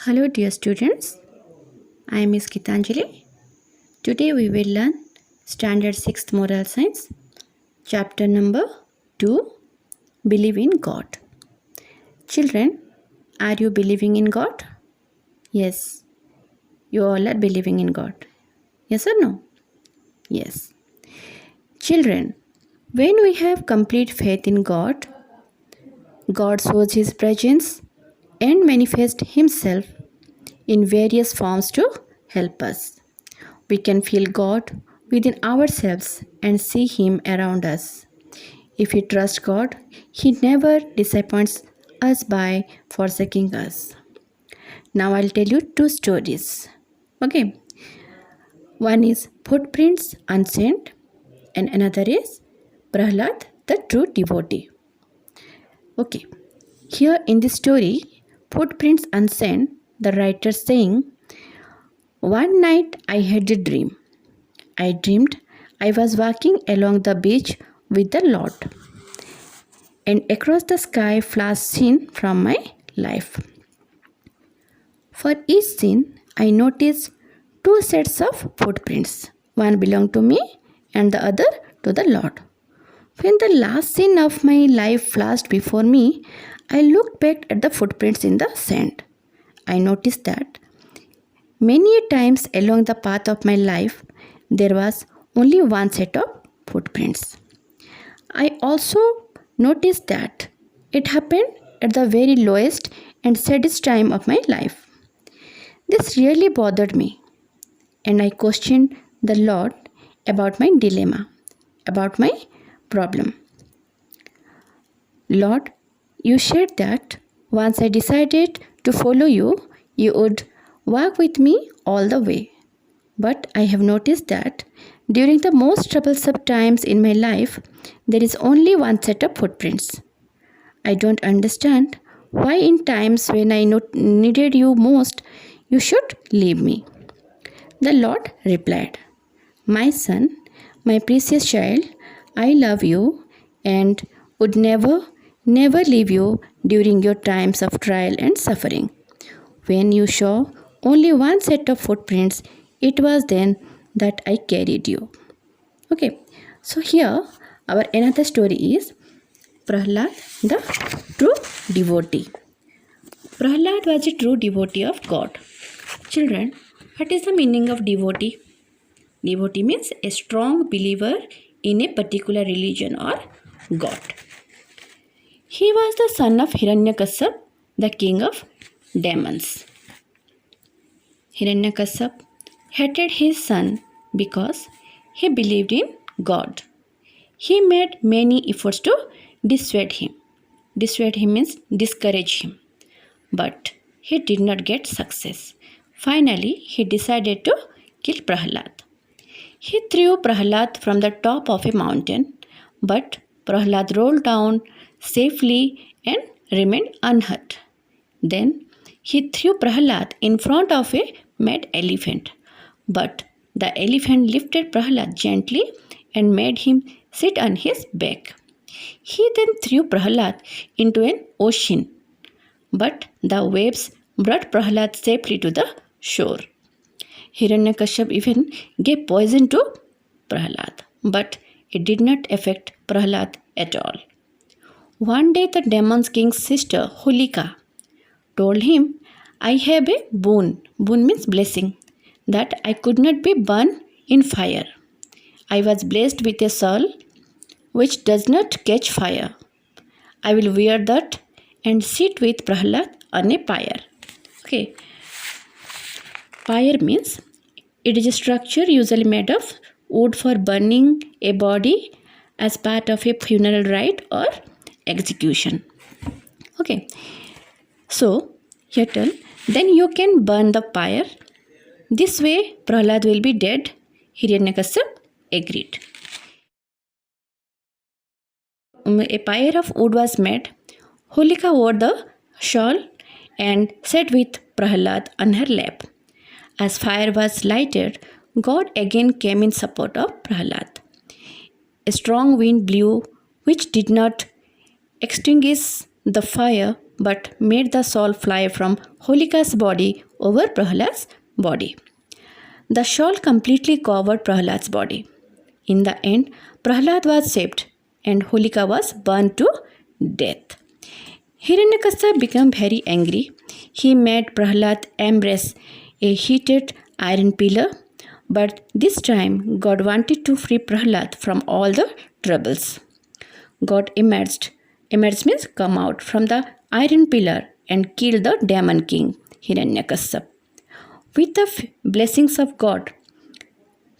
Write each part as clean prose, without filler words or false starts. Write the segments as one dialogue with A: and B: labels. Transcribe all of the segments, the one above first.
A: Hello dear students, I am Ms. Gitanjali. Today we will learn Standard 6th Moral Science, Chapter number 2, Believe in God. Children, are you believing in God? Yes, you all are believing in God. Yes or no? Yes. Children, when we have complete faith in God, God shows His presence and manifests Himself in various forms to help us. We can feel God within ourselves and see Him around us. If we trust God, He never disappoints us by forsaking us. Now I'll tell you two stories. Okay. One is Footprints Unsent and another is Prahlad the True Devotee. Okay. Here in this story, Footprints Unsent, the writer saying, one night I had a dream. I dreamed I was walking along the beach with the Lord, and across the sky flashed scene from my life. For each scene, I noticed two sets of footprints. One belonged to me and the other to the Lord. When the last scene of my life flashed before me, I looked back at the footprints in the sand. I noticed that many times along the path of my life, there was only one set of footprints. I also noticed that it happened at the very lowest and saddest time of my life. This really bothered me, and I questioned the Lord about my dilemma, about my problem. Lord, you said that once I decided to follow you, you would walk with me all the way. But I have noticed that during the most troublesome times in my life, there is only one set of footprints. I don't understand why in times when I needed you most, you should leave me. The Lord replied, my son, my precious child, I love you and would never leave you during your times of trial and suffering. When you saw only one set of footprints, it was then that I carried you. Okay, so here our another story is Prahlad, the true devotee. Prahlad was a true devotee of God. Children, what is the meaning of devotee? Devotee means a strong believer in a particular religion or God. He was the son of Hiranyakasap, the king of demons. Hiranyakasap hated his son because he believed in God. He made many efforts to dissuade him. Dissuade him means discourage him. But he did not get success. Finally, he decided to kill Prahlad. He threw Prahlad from the top of a mountain, but Prahlad rolled down safely and remained unhurt. Then he threw Prahlad in front of a mad elephant, but the elephant lifted Prahlad gently and made him sit on his back. He then threw Prahlad into an ocean, but the waves brought Prahlad safely to the shore. Hiranyakashipu even gave poison to Prahlad, but it did not affect Prahlad at all. One day the demon's king's sister, Holika, told him, I have a boon. Boon means blessing. That I could not be burned in fire. I was blessed with a soul which does not catch fire. I will wear that and sit with Prahlad on a pyre. Okay. Pyre means it is a structure usually made of wood for burning a body as part of a funeral rite or execution. Okay. So, here tell, then you can burn the pyre. This way Prahlad will be dead. Hiranyakashipu agreed. A pyre of wood was made. Holika wore the shawl and sat with Prahlad on her lap. As fire was lighted, God again came in support of Prahlad. A strong wind blew, which did not extinguish the fire, but made the shawl fly from Holika's body over Prahlad's body. The shawl completely covered Prahlad's body. In the end, Prahlad was saved and Holika was burned to death. Hiranyakashipu became very angry. He made Prahlad embrace a heated iron pillar, but this time God wanted to free Prahlad from all the troubles. God emerged. Emerged means come out from the iron pillar and killed the demon king Hiranyakashipu. With the blessings of God,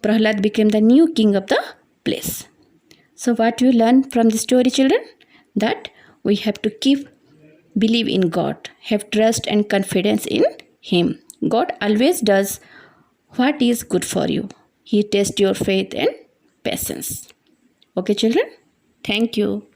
A: Prahlad became the new king of the place. So what we learn from the story, children? That we have to believe in God, have trust and confidence in Him. God always does what is good for you. He tests your faith and patience. Okay, children? Thank you.